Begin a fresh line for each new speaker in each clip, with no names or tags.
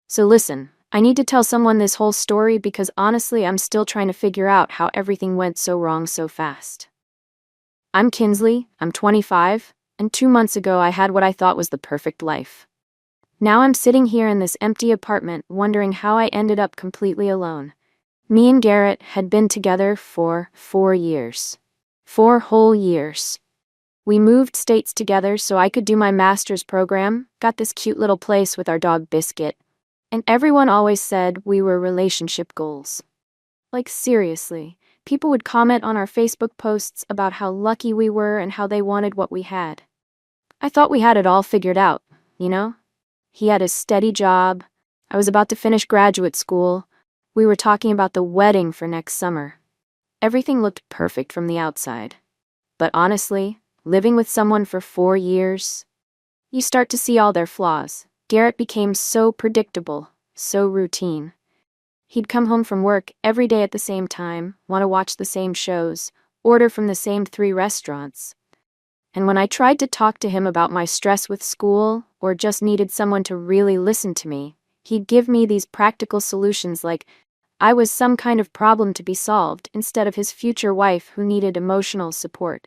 So listen, I need to tell someone this whole story because honestly, I'm still trying to figure out how everything went so wrong so fast. I'm Kinsley, I'm 25, and 2 months ago I had what I thought was the perfect life. Now I'm sitting here in this empty apartment wondering how I ended up completely alone. Me and Garrett had been together for 4 years. 4 whole years. We moved states together so I could do my master's program, got this cute little place with our dog Biscuit, and everyone always said we were relationship goals. Like seriously, people would comment on our Facebook posts about how lucky we were and how they wanted what we had. I thought we had it all figured out, you know? He had a steady job. I was about to finish graduate school. We were talking about the wedding for next summer. Everything looked perfect from the outside. But honestly, living with someone for 4 years, you start to see all their flaws. Garrett became so predictable, so routine. He'd come home from work every day at the same time, want to watch the same shows, order from the same 3 restaurants. And when I tried to talk to him about my stress with school, or just needed someone to really listen to me, he'd give me these practical solutions like I was some kind of problem to be solved instead of his future wife who needed emotional support.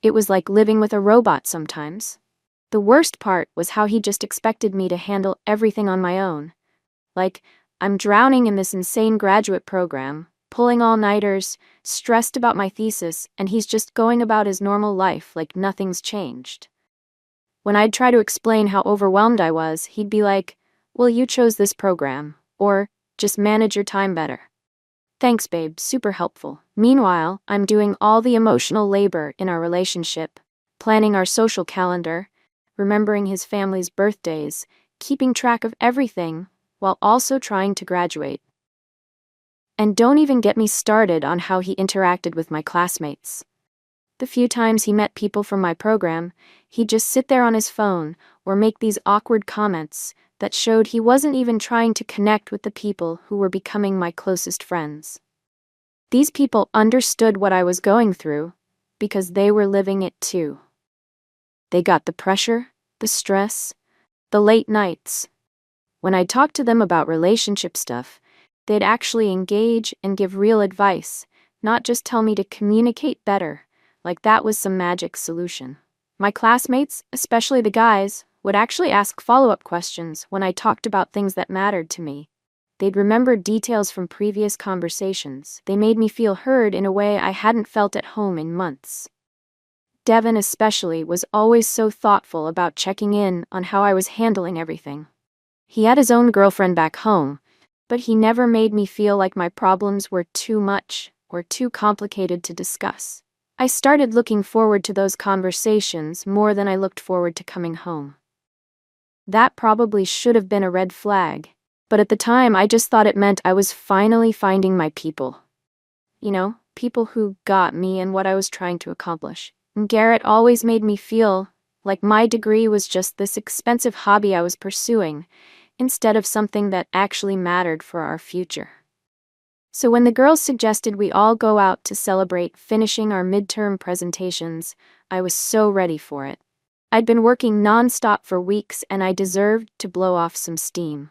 It was like living with a robot sometimes. The worst part was how he just expected me to handle everything on my own. Like, I'm drowning in this insane graduate program, pulling all-nighters, stressed about my thesis, and he's just going about his normal life like nothing's changed. When I'd try to explain how overwhelmed I was, he'd be like, "Well, you chose this program," or "Just manage your time better." Thanks, babe, super helpful. Meanwhile, I'm doing all the emotional labor in our relationship, planning our social calendar, remembering his family's birthdays, keeping track of everything, while also trying to graduate. And don't even get me started on how he interacted with my classmates. The few times he met people from my program, he'd just sit there on his phone or make these awkward comments that showed he wasn't even trying to connect with the people who were becoming my closest friends. These people understood what I was going through because they were living it too. They got the pressure, the stress, the late nights. When I talked to them about relationship stuff, they'd actually engage and give real advice, not just tell me to communicate better, like that was some magic solution. My classmates, especially the guys, would actually ask follow-up questions when I talked about things that mattered to me. They'd remember details from previous conversations. They made me feel heard in a way I hadn't felt at home in months. Devin especially was always so thoughtful about checking in on how I was handling everything. He had his own girlfriend back home, but he never made me feel like my problems were too much or too complicated to discuss. I started looking forward to those conversations more than I looked forward to coming home. That probably should have been a red flag, but at the time I just thought it meant I was finally finding my people. You know, people who got me and what I was trying to accomplish. And Garrett always made me feel like my degree was just this expensive hobby I was pursuing, instead of something that actually mattered for our future. So when the girls suggested we all go out to celebrate finishing our midterm presentations, I was so ready for it. I'd been working non-stop for weeks and I deserved to blow off some steam.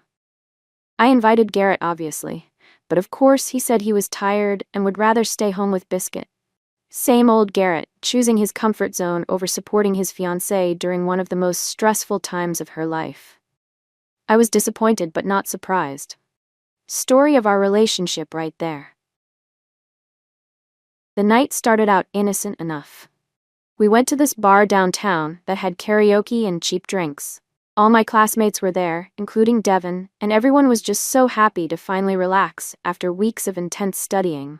I invited Garrett, obviously, but of course he said he was tired and would rather stay home with Biscuit. Same old Garrett, choosing his comfort zone over supporting his fiancé during one of the most stressful times of her life. I was disappointed but not surprised. Story of our relationship right there. The night started out innocent enough. We went to this bar downtown that had karaoke and cheap drinks. All my classmates were there, including Devin, and everyone was just so happy to finally relax after weeks of intense studying.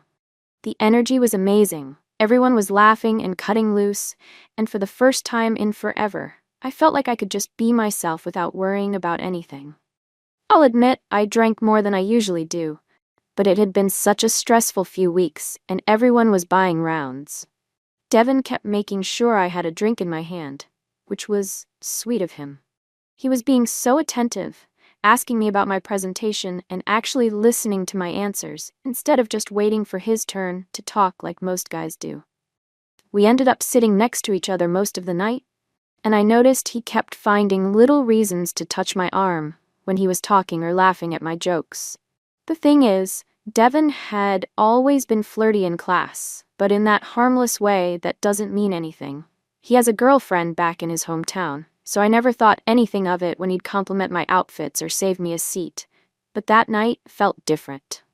The energy was amazing. Everyone was laughing and cutting loose, and for the first time in forever, I felt like I could just be myself without worrying about anything. I'll admit I drank more than I usually do, but it had been such a stressful few weeks, and everyone was buying rounds. Devin kept making sure I had a drink in my hand, which was sweet of him. He was being so attentive, asking me about my presentation and actually listening to my answers, instead of just waiting for his turn to talk like most guys do. We ended up sitting next to each other most of the night, and I noticed he kept finding little reasons to touch my arm when he was talking or laughing at my jokes. The thing is, Devin had always been flirty in class, but in that harmless way that doesn't mean anything. He has a girlfriend back in his hometown, so I never thought anything of it when he'd compliment my outfits or save me a seat. But that night felt different.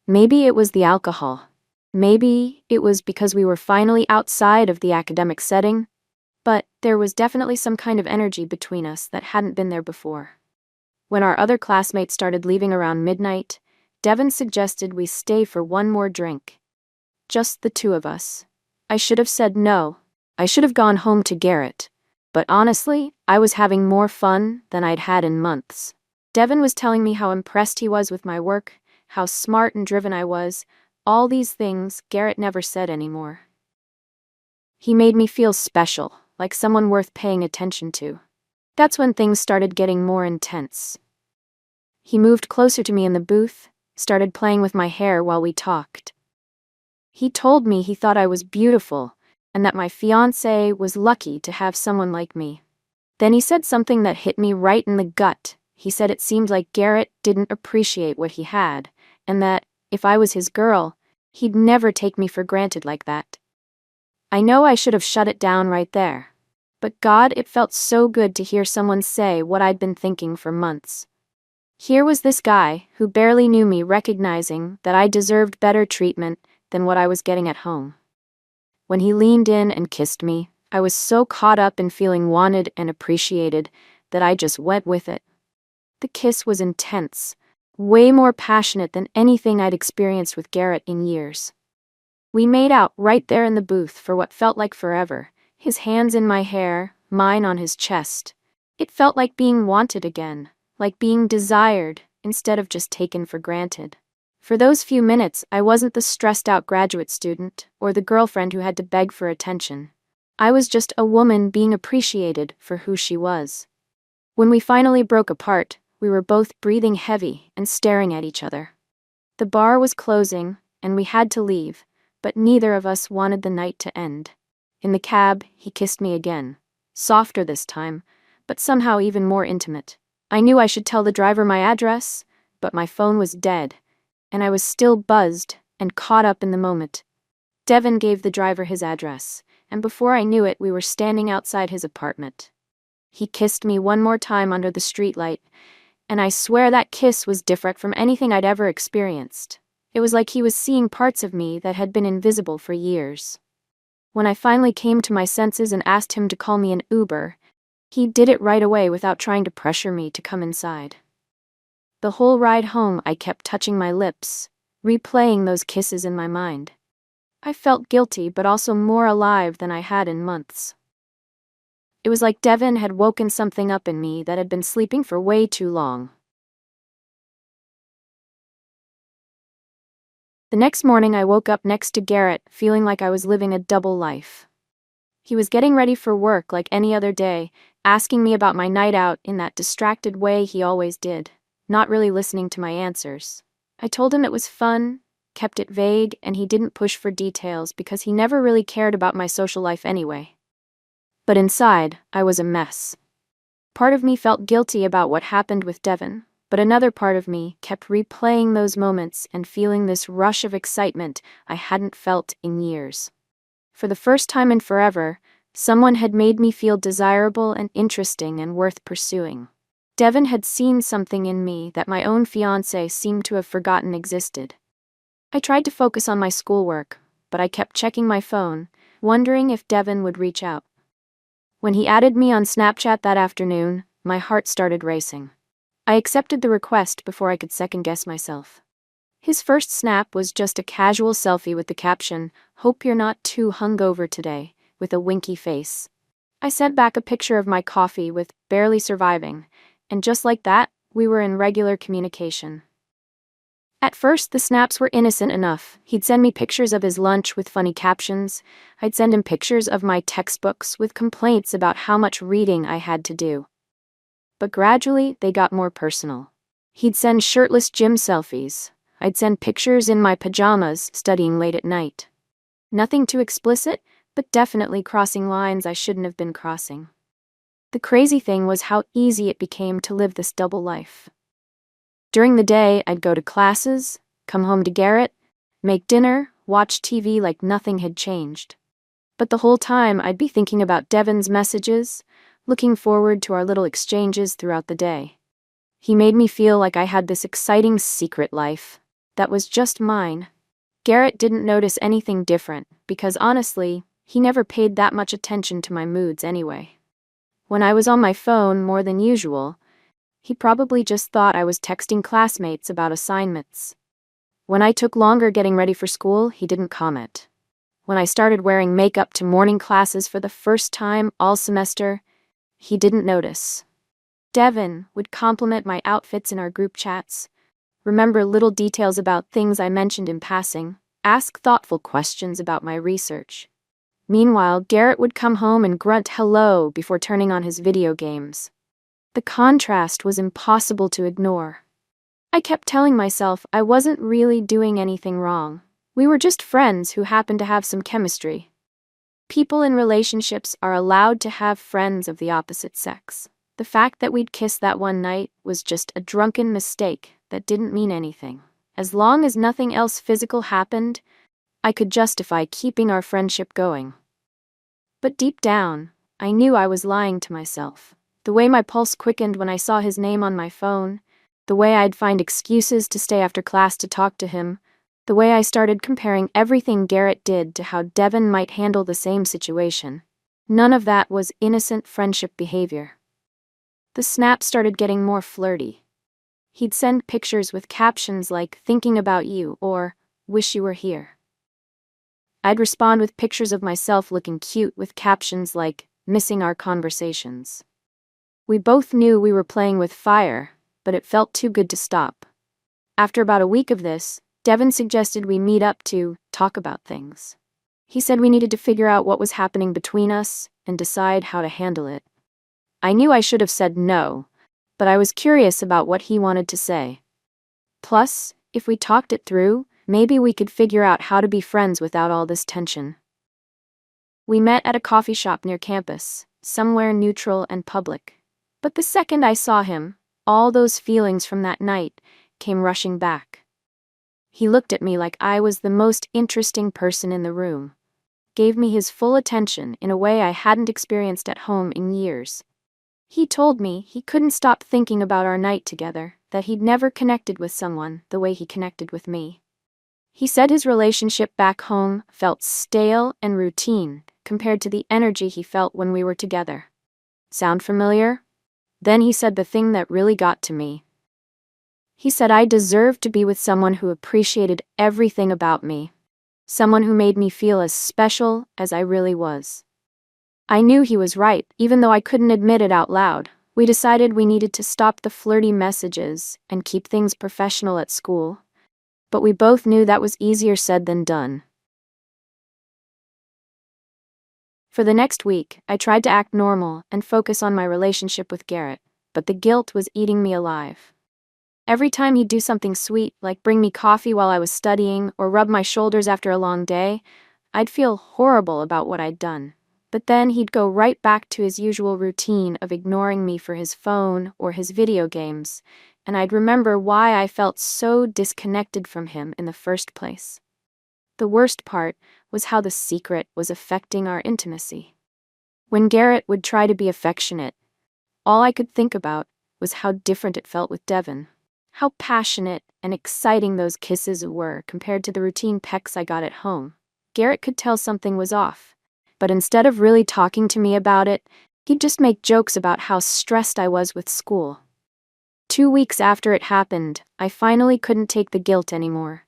Maybe it was the alcohol. Maybe it was because we were finally outside of the academic setting, but there was definitely some kind of energy between us that hadn't been there before. When our other classmates started leaving around midnight, Devin suggested we stay for one more drink. Just the two of us. I should have said no. I should have gone home to Garrett. But honestly, I was having more fun than I'd had in months. Devin was telling me how impressed he was with my work, how smart and driven I was, all these things Garrett never said anymore. He made me feel special, like someone worth paying attention to. That's when things started getting more intense. He moved closer to me in the booth, started playing with my hair while we talked. He told me he thought I was beautiful, and that my fiancé was lucky to have someone like me. Then he said something that hit me right in the gut. He said it seemed like Garrett didn't appreciate what he had, and that, if I was his girl, he'd never take me for granted like that. I know I should have shut it down right there. But God, it felt so good to hear someone say what I'd been thinking for months. Here was this guy, who barely knew me, recognizing that I deserved better treatment than what I was getting at home. When he leaned in and kissed me, I was so caught up in feeling wanted and appreciated that I just went with it. The kiss was intense, way more passionate than anything I'd experienced with Garrett in years. We made out right there in the booth for what felt like forever, his hands in my hair, mine on his chest. It felt like being wanted again, like being desired instead of just taken for granted. For those few minutes, I wasn't the stressed-out graduate student or the girlfriend who had to beg for attention. I was just a woman being appreciated for who she was. When we finally broke apart, we were both breathing heavy and staring at each other. The bar was closing, and we had to leave, but neither of us wanted the night to end. In the cab, he kissed me again. Softer this time, but somehow even more intimate. I knew I should tell the driver my address, but my phone was dead, and I was still buzzed and caught up in the moment. Devin gave the driver his address, and before I knew it, we were standing outside his apartment. He kissed me one more time under the streetlight, and I swear that kiss was different from anything I'd ever experienced. It was like he was seeing parts of me that had been invisible for years. When I finally came to my senses and asked him to call me an Uber, he did it right away without trying to pressure me to come inside. The whole ride home, I kept touching my lips, replaying those kisses in my mind. I felt guilty, but also more alive than I had in months. It was like Devin had woken something up in me that had been sleeping for way too long. The next morning, I woke up next to Garrett, feeling like I was living a double life. He was getting ready for work like any other day, asking me about my night out in that distracted way he always did, not really listening to my answers. I told him it was fun, kept it vague, and he didn't push for details because he never really cared about my social life anyway. But inside, I was a mess. Part of me felt guilty about what happened with Devin, but another part of me kept replaying those moments and feeling this rush of excitement I hadn't felt in years. For the first time in forever, someone had made me feel desirable and interesting and worth pursuing. Devin had seen something in me that my own fiancé seemed to have forgotten existed. I tried to focus on my schoolwork, but I kept checking my phone, wondering if Devin would reach out. When he added me on Snapchat that afternoon, my heart started racing. I accepted the request before I could second-guess myself. His first snap was just a casual selfie with the caption, "Hope you're not too hungover today," with a winky face. I sent back a picture of my coffee with "barely surviving," and just like that, we were in regular communication. At first, the snaps were innocent enough. He'd send me pictures of his lunch with funny captions. I'd send him pictures of my textbooks with complaints about how much reading I had to do. But gradually, they got more personal. He'd send shirtless gym selfies. I'd send pictures in my pajamas, studying late at night. Nothing too explicit, but definitely crossing lines I shouldn't have been crossing. The crazy thing was how easy it became to live this double life. During the day, I'd go to classes, come home to Garrett, make dinner, watch TV like nothing had changed. But the whole time, I'd be thinking about Devin's messages, looking forward to our little exchanges throughout the day. He made me feel like I had this exciting secret life that was just mine. Garrett didn't notice anything different because honestly, he never paid that much attention to my moods anyway. When I was on my phone more than usual, he probably just thought I was texting classmates about assignments. When I took longer getting ready for school, he didn't comment. When I started wearing makeup to morning classes for the first time all semester, he didn't notice. Devin would compliment my outfits in our group chats, remember little details about things I mentioned in passing, ask thoughtful questions about my research. Meanwhile, Garrett would come home and grunt hello before turning on his video games. The contrast was impossible to ignore. I kept telling myself I wasn't really doing anything wrong. We were just friends who happened to have some chemistry. People in relationships are allowed to have friends of the opposite sex. The fact that we'd kissed that one night was just a drunken mistake that didn't mean anything. As long as nothing else physical happened, I could justify keeping our friendship going. But deep down, I knew I was lying to myself. The way my pulse quickened when I saw his name on my phone, the way I'd find excuses to stay after class to talk to him, the way I started comparing everything Garrett did to how Devin might handle the same situation. None of that was innocent friendship behavior. The snaps started getting more flirty. He'd send pictures with captions like, "thinking about you," or, "wish you were here." I'd respond with pictures of myself looking cute with captions like, "missing our conversations." We both knew we were playing with fire, but it felt too good to stop. After about a week of this, Devin suggested we meet up to talk about things. He said we needed to figure out what was happening between us and decide how to handle it. I knew I should have said no, but I was curious about what he wanted to say. Plus, if we talked it through, maybe we could figure out how to be friends without all this tension. We met at a coffee shop near campus, somewhere neutral and public. But the second I saw him, all those feelings from that night came rushing back. He looked at me like I was the most interesting person in the room, gave me his full attention in a way I hadn't experienced at home in years. He told me he couldn't stop thinking about our night together, that he'd never connected with someone the way he connected with me. He said his relationship back home felt stale and routine compared to the energy he felt when we were together. Sound familiar? Then he said the thing that really got to me. He said I deserved to be with someone who appreciated everything about me, someone who made me feel as special as I really was. I knew he was right, even though I couldn't admit it out loud. We decided we needed to stop the flirty messages and keep things professional at school, but we both knew that was easier said than done. For the next week, I tried to act normal and focus on my relationship with Garrett, but the guilt was eating me alive. Every time he'd do something sweet, like bring me coffee while I was studying or rub my shoulders after a long day, I'd feel horrible about what I'd done. But then he'd go right back to his usual routine of ignoring me for his phone or his video games, and I'd remember why I felt so disconnected from him in the first place. The worst part was how the secret was affecting our intimacy. When Garrett would try to be affectionate, all I could think about was how different it felt with Devin. How passionate and exciting those kisses were compared to the routine pecks I got at home. Garrett could tell something was off, but instead of really talking to me about it, he'd just make jokes about how stressed I was with school. 2 weeks after it happened, I finally couldn't take the guilt anymore.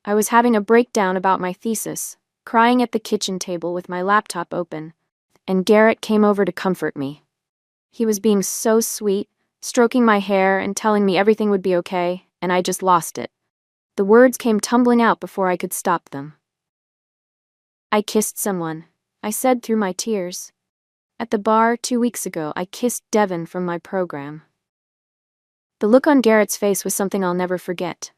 I was having a breakdown about my thesis, crying at the kitchen table with my laptop open, and Garrett came over to comfort me. He was being so sweet, stroking my hair and telling me everything would be okay, and I just lost it. The words came tumbling out before I could stop them. "I kissed someone," I said through my tears. "At the bar 2 weeks ago, I kissed Devin from my program." The look on Garrett's face was something I'll never forget.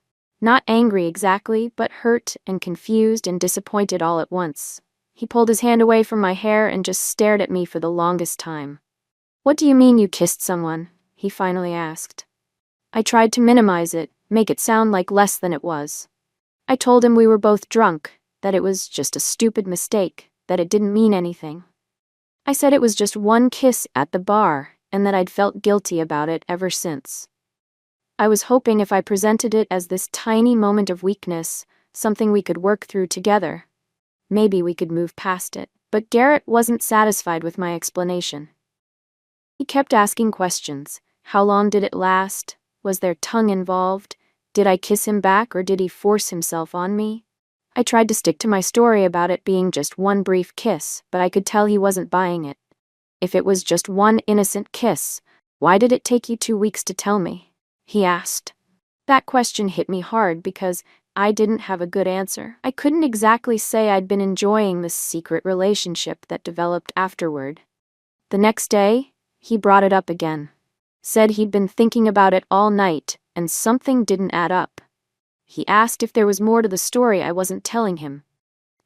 Not angry exactly, but hurt and confused and disappointed all at once. He pulled his hand away from my hair and just stared at me for the longest time. "What do you mean you kissed someone?" he finally asked. I tried to minimize it, make it sound like less than it was. I told him we were both drunk, that it was just a stupid mistake, that it didn't mean anything. I said it was just one kiss at the bar, and that I'd felt guilty about it ever since. I was hoping if I presented it as this tiny moment of weakness, something we could work through together, maybe we could move past it. But Garrett wasn't satisfied with my explanation. He kept asking questions. How long did it last? Was there tongue involved? Did I kiss him back or did he force himself on me? I tried to stick to my story about it being just one brief kiss, but I could tell he wasn't buying it. If it was just one innocent kiss, why did it take you 2 weeks to tell me? He asked. That question hit me hard because I didn't have a good answer. I couldn't exactly say I'd been enjoying this secret relationship that developed afterward. The next day, he brought it up again. Said he'd been thinking about it all night, and something didn't add up. He asked if there was more to the story I wasn't telling him.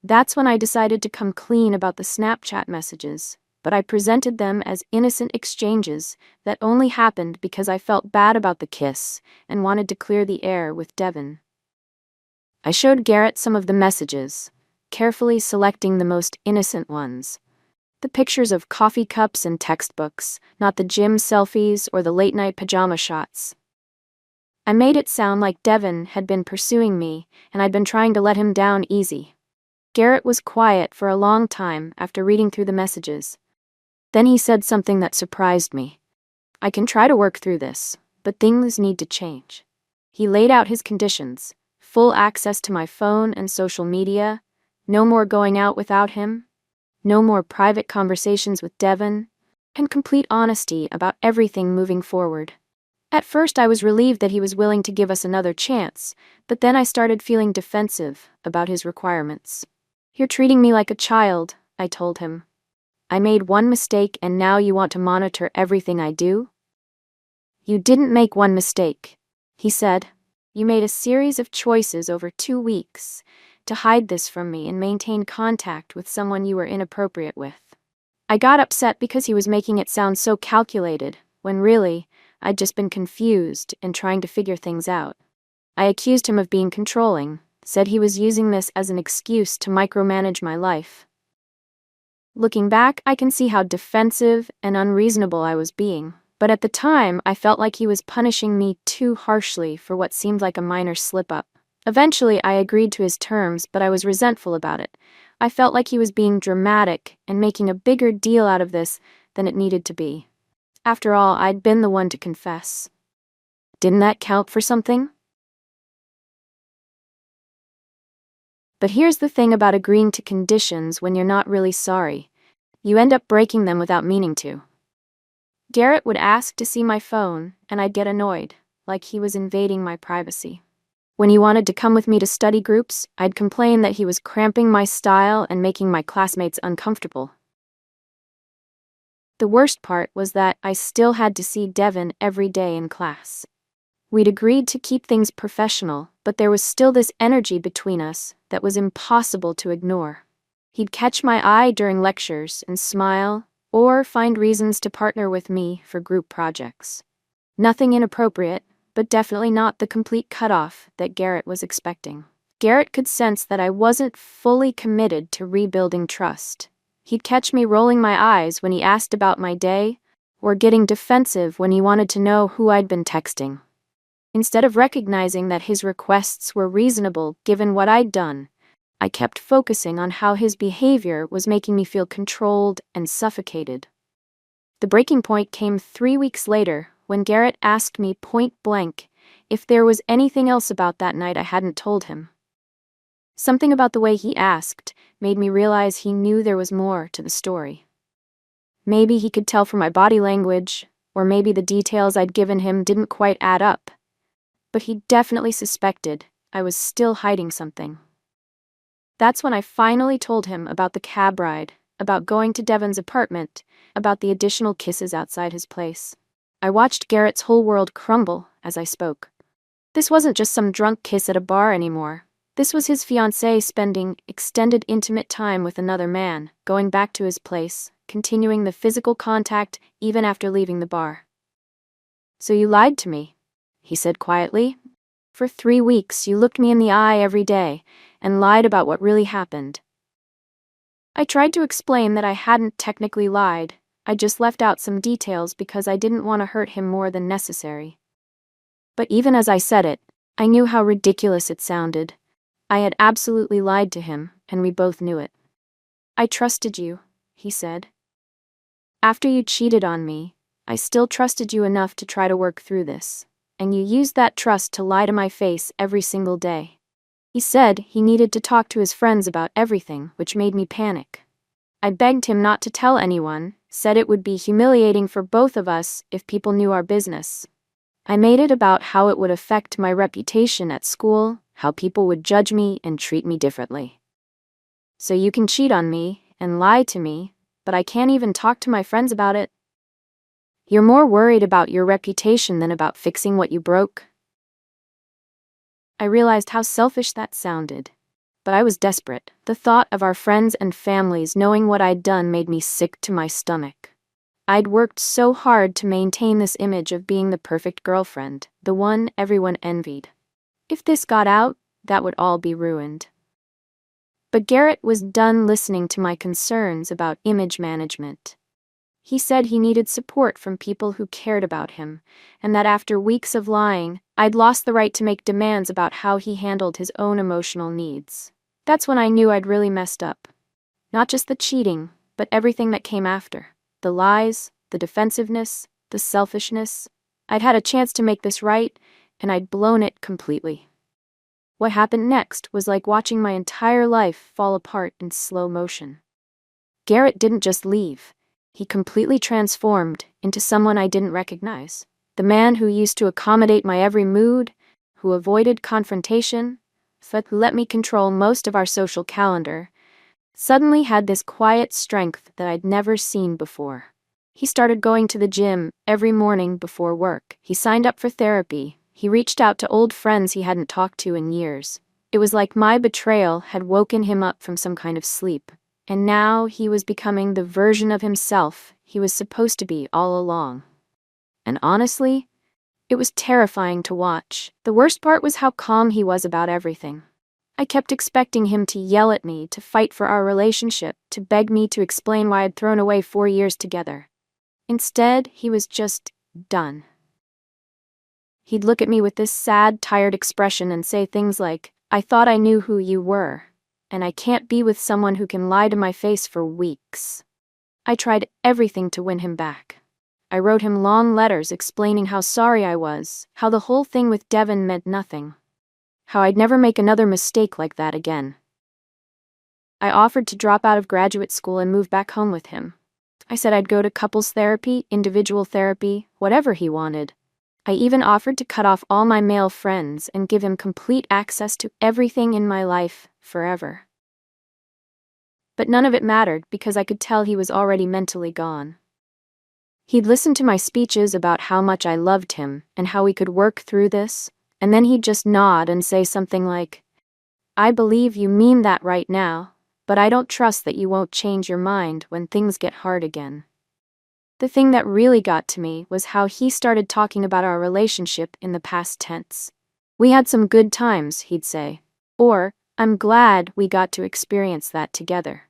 That's when I decided to come clean about the Snapchat messages, but I presented them as innocent exchanges that only happened because I felt bad about the kiss and wanted to clear the air with Devin. I showed Garrett some of the messages, carefully selecting the most innocent ones. The pictures of coffee cups and textbooks, not the gym selfies or the late-night pajama shots. I made it sound like Devin had been pursuing me, and I'd been trying to let him down easy. Garrett was quiet for a long time after reading through the messages. Then he said something that surprised me. I can try to work through this, but things need to change. He laid out his conditions: full access to my phone and social media, no more going out without him, no more private conversations with Devin, and complete honesty about everything moving forward. At first I was relieved that he was willing to give us another chance, but then I started feeling defensive about his requirements. You're treating me like a child, I told him. I made one mistake and now you want to monitor everything I do? You didn't make one mistake, he said. You made a series of choices over 2 weeks to hide this from me and maintain contact with someone you were inappropriate with. I got upset because he was making it sound so calculated, when really, I'd just been confused and trying to figure things out. I accused him of being controlling, said he was using this as an excuse to micromanage my life. Looking back, I can see how defensive and unreasonable I was being, but at the time, I felt like he was punishing me too harshly for what seemed like a minor slip-up. Eventually, I agreed to his terms, but I was resentful about it. I felt like he was being dramatic and making a bigger deal out of this than it needed to be. After all, I'd been the one to confess. Didn't that count for something? But here's the thing about agreeing to conditions when you're not really sorry. You end up breaking them without meaning to. Garrett would ask to see my phone, and I'd get annoyed, like he was invading my privacy. When he wanted to come with me to study groups, I'd complain that he was cramping my style and making my classmates uncomfortable. The worst part was that I still had to see Devin every day in class. We'd agreed to keep things professional, but there was still this energy between us that was impossible to ignore. He'd catch my eye during lectures and smile, or find reasons to partner with me for group projects. Nothing inappropriate, but definitely not the complete cutoff that Garrett was expecting. Garrett could sense that I wasn't fully committed to rebuilding trust. He'd catch me rolling my eyes when he asked about my day, or getting defensive when he wanted to know who I'd been texting. Instead of recognizing that his requests were reasonable given what I'd done, I kept focusing on how his behavior was making me feel controlled and suffocated. The breaking point came 3 weeks later when Garrett asked me point blank if there was anything else about that night I hadn't told him. Something about the way he asked made me realize he knew there was more to the story. Maybe he could tell from my body language, or maybe the details I'd given him didn't quite add up. But he definitely suspected I was still hiding something. That's when I finally told him about the cab ride, about going to Devin's apartment, about the additional kisses outside his place. I watched Garrett's whole world crumble as I spoke. This wasn't just some drunk kiss at a bar anymore. This was his fiancé spending extended intimate time with another man, going back to his place, continuing the physical contact even after leaving the bar. So you lied to me, he said quietly. For 3 weeks, you looked me in the eye every day and lied about what really happened. I tried to explain that I hadn't technically lied. I just left out some details because I didn't want to hurt him more than necessary. But even as I said it, I knew how ridiculous it sounded. I had absolutely lied to him, and we both knew it. I trusted you, he said. After you cheated on me, I still trusted you enough to try to work through this, and you used that trust to lie to my face every single day. He said he needed to talk to his friends about everything, which made me panic. I begged him not to tell anyone, said it would be humiliating for both of us if people knew our business. I made it about how it would affect my reputation at school, how people would judge me and treat me differently. So you can cheat on me and lie to me, but I can't even talk to my friends about it. You're more worried about your reputation than about fixing what you broke. I realized how selfish that sounded, but I was desperate. The thought of our friends and families knowing what I'd done made me sick to my stomach. I'd worked so hard to maintain this image of being the perfect girlfriend, the one everyone envied. If this got out, that would all be ruined. But Garrett was done listening to my concerns about image management. He said he needed support from people who cared about him, and that after weeks of lying, I'd lost the right to make demands about how he handled his own emotional needs. That's when I knew I'd really messed up. Not just the cheating, but everything that came after. The lies, the defensiveness, the selfishness. I'd had a chance to make this right, and I'd blown it completely. What happened next was like watching my entire life fall apart in slow motion. Garrett didn't just leave. He completely transformed into someone I didn't recognize. The man who used to accommodate my every mood, who avoided confrontation, who let me control most of our social calendar, suddenly had this quiet strength that I'd never seen before. He started going to the gym every morning before work. He signed up for therapy. He reached out to old friends he hadn't talked to in years. It was like my betrayal had woken him up from some kind of sleep, and now he was becoming the version of himself he was supposed to be all along. And honestly, it was terrifying to watch. The worst part was how calm he was about everything. I kept expecting him to yell at me, to fight for our relationship, to beg me to explain why I'd thrown away 4 years together. Instead, he was just done. He'd look at me with this sad, tired expression and say things like, "I thought I knew who you were, and I can't be with someone who can lie to my face for weeks." I tried everything to win him back. I wrote him long letters explaining how sorry I was, how the whole thing with Devin meant nothing, how I'd never make another mistake like that again. I offered to drop out of graduate school and move back home with him. I said I'd go to couples therapy, individual therapy, whatever he wanted. I even offered to cut off all my male friends and give him complete access to everything in my life, forever. But none of it mattered because I could tell he was already mentally gone. He'd listen to my speeches about how much I loved him and how we could work through this, and then he'd just nod and say something like, "I believe you mean that right now, but I don't trust that you won't change your mind when things get hard again." The thing that really got to me was how he started talking about our relationship in the past tense. "We had some good times," he'd say, or, "I'm glad we got to experience that together."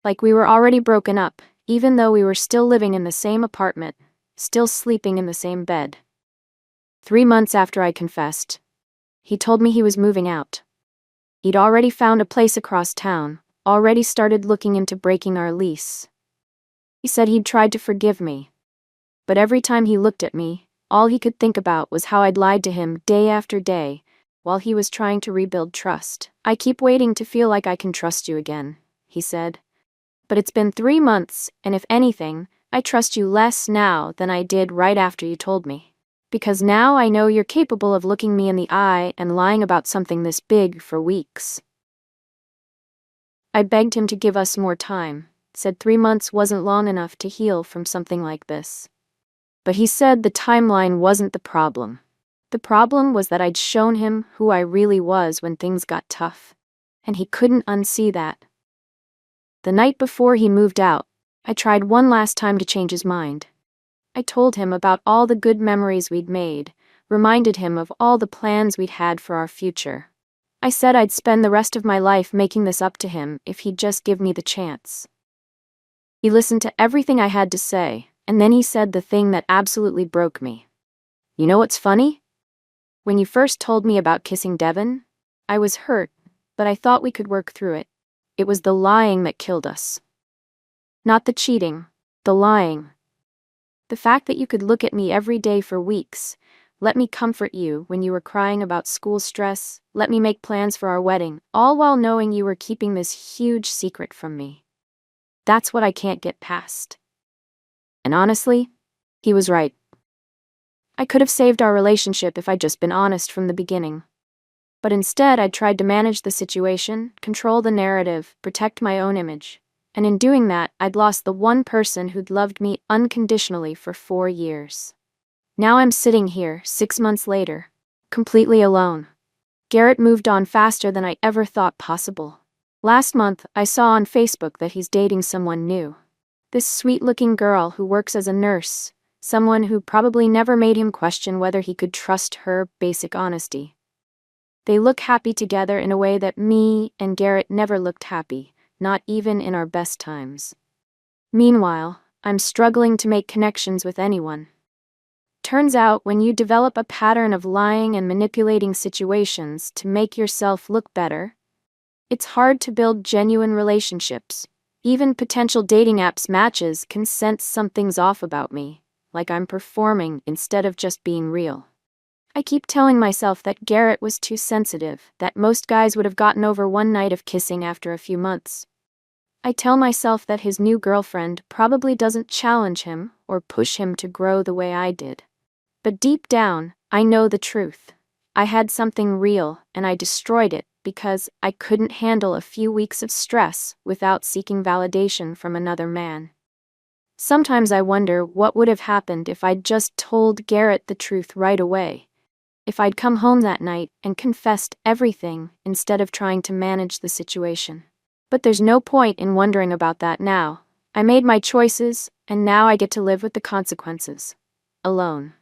Like we were already broken up, even though we were still living in the same apartment, still sleeping in the same bed. 3 months after I confessed, he told me he was moving out. He'd already found a place across town, already started looking into breaking our lease. He said he'd tried to forgive me, but every time he looked at me, all he could think about was how I'd lied to him day after day, while he was trying to rebuild trust. "I keep waiting to feel like I can trust you again," he said. "But it's been 3 months, and if anything, I trust you less now than I did right after you told me. Because now I know you're capable of looking me in the eye and lying about something this big for weeks." I begged him to give us more time, said 3 months wasn't long enough to heal from something like this. But he said the timeline wasn't the problem. The problem was that I'd shown him who I really was when things got tough, and he couldn't unsee that. The night before he moved out, I tried one last time to change his mind. I told him about all the good memories we'd made, reminded him of all the plans we'd had for our future. I said I'd spend the rest of my life making this up to him if he'd just give me the chance. He listened to everything I had to say, and then he said the thing that absolutely broke me. You know what's funny? When you first told me about kissing Devin, I was hurt, but I thought we could work through it. It was the lying that killed us. Not the cheating, the lying. The fact that you could look at me every day for weeks, let me comfort you when you were crying about school stress, let me make plans for our wedding, all while knowing you were keeping this huge secret from me. That's what I can't get past. And honestly, he was right. I could have saved our relationship if I'd just been honest from the beginning. But instead, I'd tried to manage the situation, control the narrative, protect my own image. And in doing that, I'd lost the one person who'd loved me unconditionally for 4 years. Now I'm sitting here, 6 months later, completely alone. Garrett moved on faster than I ever thought possible. Last month, I saw on Facebook that he's dating someone new. This sweet-looking girl who works as a nurse, someone who probably never made him question whether he could trust her basic honesty. They look happy together in a way that me and Garrett never looked happy, not even in our best times. Meanwhile, I'm struggling to make connections with anyone. Turns out, when you develop a pattern of lying and manipulating situations to make yourself look better, it's hard to build genuine relationships. Even potential dating apps matches can sense something's off about me, like I'm performing instead of just being real. I keep telling myself that Garrett was too sensitive, that most guys would have gotten over one night of kissing after a few months. I tell myself that his new girlfriend probably doesn't challenge him or push him to grow the way I did. But deep down, I know the truth. I had something real, and I destroyed it because I couldn't handle a few weeks of stress without seeking validation from another man. Sometimes I wonder what would have happened if I'd just told Garrett the truth right away. If I'd come home that night and confessed everything instead of trying to manage the situation. But there's no point in wondering about that now. I made my choices, and now I get to live with the consequences. Alone.